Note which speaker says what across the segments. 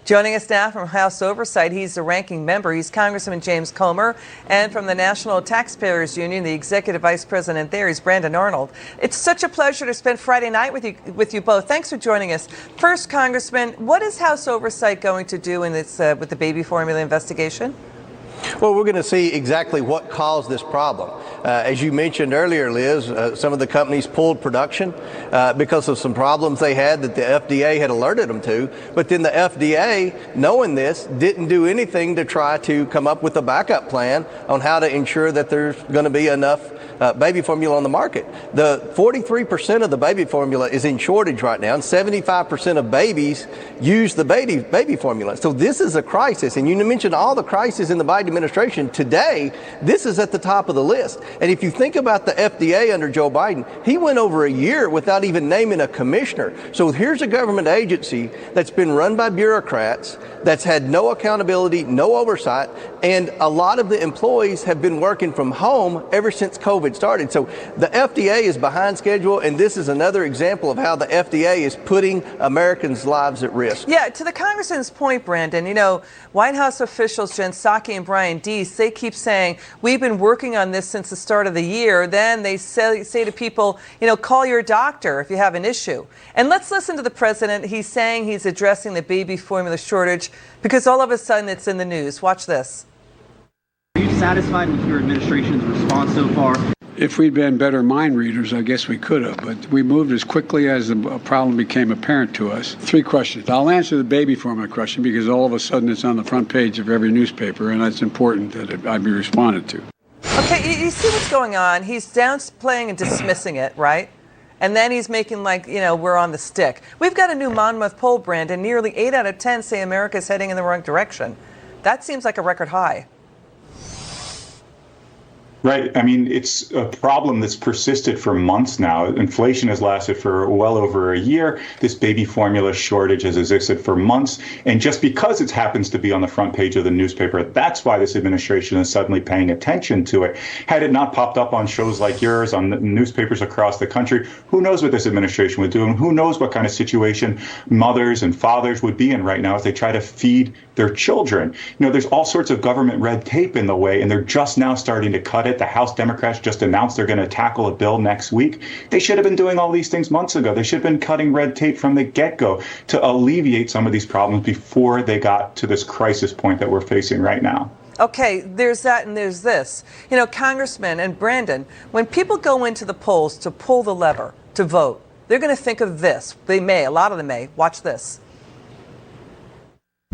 Speaker 1: Joining us now from House Oversight, he's the ranking member. He's Congressman James Comer. And from the National Taxpayers Union, the executive vice president there, he's Brandon Arnold. It's such a pleasure to spend Friday night with you both. Thanks for joining us. First, Congressman, what is House Oversight going to do in this with the baby formula investigation?
Speaker 2: Well, we're going to see exactly what caused this problem. As you mentioned earlier, Liz, some of the companies pulled production because of some problems they had that the FDA had alerted them to. But then the FDA, knowing this, didn't do anything to try to come up with a backup plan on how to ensure that there's going to be enough baby formula on the market. The 43% of the baby formula is in shortage right now, and 75% of babies use the baby formula. So this is a crisis. And you mentioned all the crises in the Biden administration. Today, this is at the top of the list. And if you think about the FDA under Joe Biden, he went over a year without even naming a commissioner. So here's a government agency that's been run by bureaucrats, that's had no accountability, no oversight, and a lot of the employees have been working from home ever since COVID started. So the FDA is behind schedule, and this is another example of how the FDA is putting Americans' lives at risk.
Speaker 1: Yeah, to the congressman's point, Brandon, you know, White House officials Jen Psaki and Brian Deese, they keep saying, we've been working on this since the start of the year. Then they say to people, you know, call your doctor if you have an issue. And let's listen to the president. He's saying he's addressing the baby formula shortage because all of a sudden it's in the news. Watch this.
Speaker 3: Are you satisfied with your administration's response so far?
Speaker 4: If we'd been better mind readers, I guess we could have, but we moved as quickly as the problem became apparent to us. 3 questions. I'll answer the baby formula question because all of a sudden it's on the front page of every newspaper, and it's important that I be responded to.
Speaker 1: Okay, you see what's going on. He's downplaying and dismissing it, right? And then he's making like, you know, we're on the stick. We've got a new Monmouth poll, Brandon. Nearly 8 out of 10 say America's heading in the wrong direction. That seems like a record high.
Speaker 5: Right. I mean, it's a problem that's persisted for months now. Inflation has lasted for well over a year. This baby formula shortage has existed for months. And just because it happens to be on the front page of the newspaper, that's why this administration is suddenly paying attention to it. Had it not popped up on shows like yours, on the newspapers across the country, who knows what this administration would do, and who knows what kind of situation mothers and fathers would be in right now as they try to feed their children. You know, there's all sorts of government red tape in the way, and they're just now starting to cut it. The House Democrats just announced they're going to tackle a bill next week. They should have been doing all these things months ago. They should have been cutting red tape from the get-go to alleviate some of these problems before they got to this crisis point that we're facing right now.
Speaker 1: Okay, there's that and there's this. You know, Congressman and Brandon, when people go into the polls to pull the lever, to vote, they're going to think of this. They may, a lot of them may. Watch this.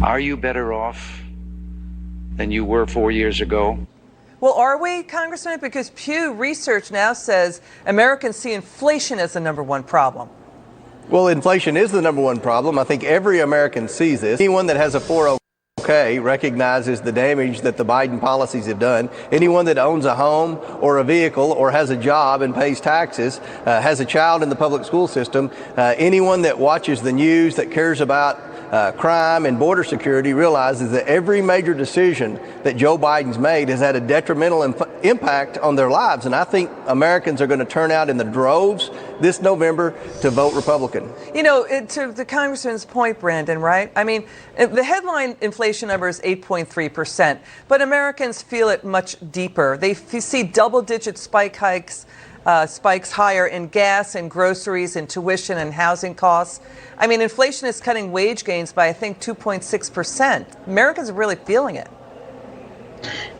Speaker 6: Are you better off than you were 4 years ago?
Speaker 1: Well, are we, Congressman? Because Pew Research now says Americans see inflation as the #1 problem.
Speaker 2: Well, inflation is the #1 problem. I think every American sees this. Anyone that has a 401k recognizes the damage that the Biden policies have done. Anyone that owns a home or a vehicle or has a job and pays taxes, has a child in the public school system, anyone that watches the news, that cares about crime and border security, realizes that every major decision that Joe Biden's made has had a detrimental impact on their lives. And I think Americans are going to turn out in the droves this November to vote Republican.
Speaker 1: You know, to the Congressman's point, Brandon, right? I mean, the headline inflation number is 8.3%, but Americans feel it much deeper. They see double-digit spikes higher in gas and groceries and tuition and housing costs. I mean, inflation is cutting wage gains by, I think, 2.6%. Americans are really feeling it.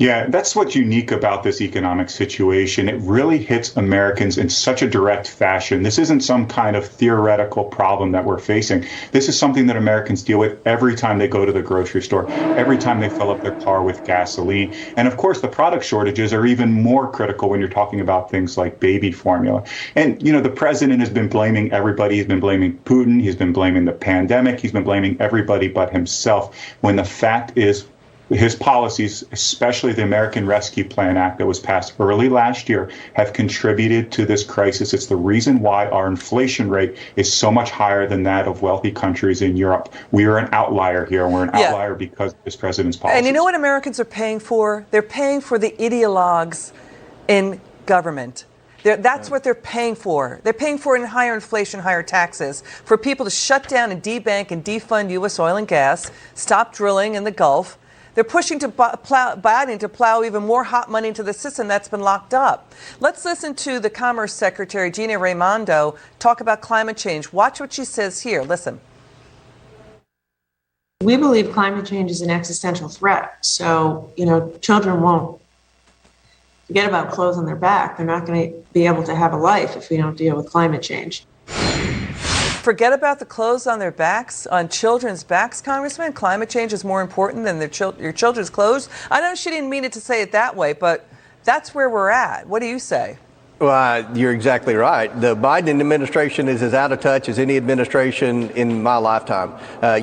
Speaker 5: Yeah, that's what's unique about this economic situation. It really hits Americans in such a direct fashion. This isn't some kind of theoretical problem that we're facing. This is something that Americans deal with every time they go to the grocery store, every time they fill up their car with gasoline. And of course, the product shortages are even more critical when you're talking about things like baby formula. And, you know, the president has been blaming everybody. He's been blaming Putin. He's been blaming the pandemic. He's been blaming everybody but himself, when the fact is, his policies, especially the American Rescue Plan Act that was passed early last year, have contributed to this crisis. It's the reason why our inflation rate is so much higher than that of wealthy countries in Europe. We are an outlier here, and we're an outlier because of this president's policies.
Speaker 1: And you know what Americans are paying for? They're paying for the ideologues in government. That's what they're paying for. They're paying for it in higher inflation, higher taxes, for people to shut down and debank and defund U.S. oil and gas, stop drilling in the Gulf. They're pushing to Biden to plow even more hot money into the system that's been locked up. Let's listen to the Commerce Secretary, Gina Raimondo, talk about climate change. Watch what she says here. Listen.
Speaker 7: We believe climate change is an existential threat. So, children won't forget about clothes on their back. They're not going to be able to have a life if we don't deal with climate change.
Speaker 1: Forget about the clothes on their backs, on children's backs, Congressman? Climate change is more important than your children's clothes? I know she didn't mean it to say it that way, but that's where we're at. What do you say?
Speaker 2: Well, you're exactly right. The Biden administration is as out of touch as any administration in my lifetime.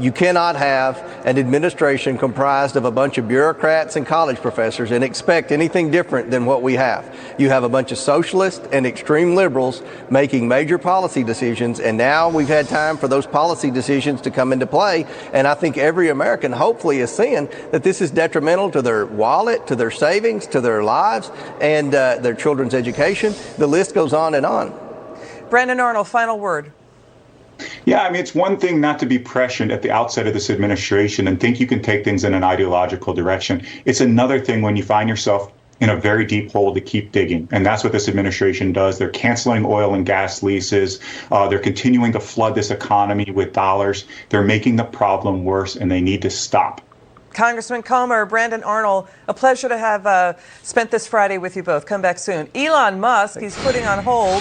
Speaker 2: You cannot have an administration comprised of a bunch of bureaucrats and college professors and expect anything different than what we have. You have a bunch of socialists and extreme liberals making major policy decisions, and now we've had time for those policy decisions to come into play. And I think every American hopefully is seeing that this is detrimental to their wallet, to their savings, to their lives, and their children's education. The list goes on and on.
Speaker 1: Brandon Arnold, final word.
Speaker 5: Yeah, I mean, it's one thing not to be prescient at the outset of this administration and think you can take things in an ideological direction. It's another thing when you find yourself in a very deep hole to keep digging. And that's what this administration does. They're canceling oil and gas leases. They're continuing to flood this economy with dollars. They're making the problem worse, and they need to stop.
Speaker 1: Congressman Comer, Brandon Arnold, a pleasure to have spent this Friday with you both. Come back soon. Elon Musk, he's putting on hold